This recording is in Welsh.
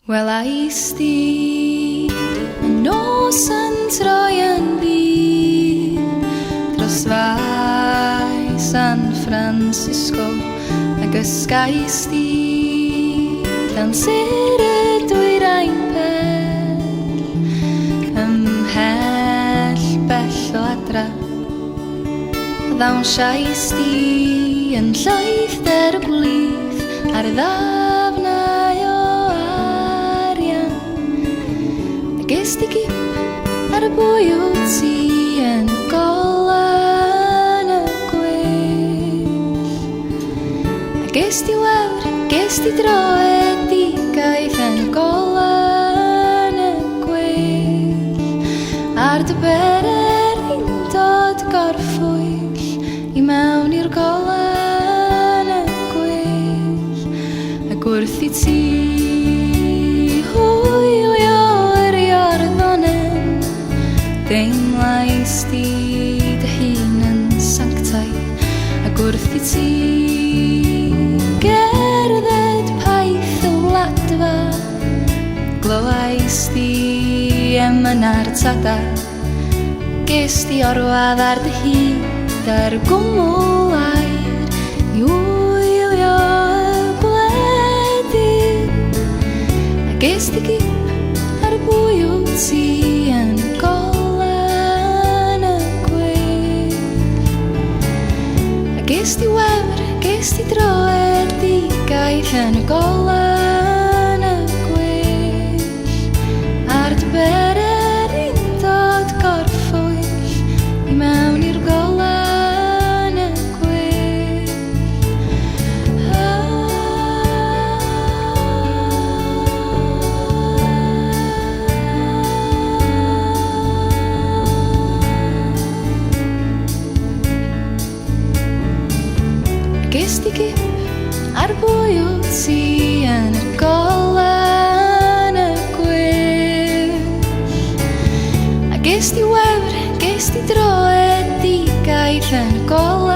Welais di yn nos yn troi yn ddydd dros fai San Francisco ac ysgais di gan sir y dwyrain pell ymhell bell o adra ddawn siais di yn llaeth der y gwlydd ar y ddafnau o arian a ges di gip ar y bwy o ti yn y golan y gwell a ges di wawr, ges di droedigaeth yn y golan y gwell ar dy berer i'n dod gorffwyll i mewn i'r golan y gwell ac wrth i ti hwylio yr iorddonen deimlais di dy hun yn sanctaidd ac wrth i ti gerdded paith y wladfa glywais di emyna'r tada ges di orwadd ar dy hyd ar gwmwl air i wylio y gwledydd a ges di gip ar y bwy o ti yn y golan y gwell a ges di wefr, ges di droedigaeth yn y golan y gwell ar dy berer i'n dod gorffwyll i mewn i'r golan y gwell ges di gip ar bwy o ti yn y golan y gwell a ges di wefr, ges di droedigaeth yn y golan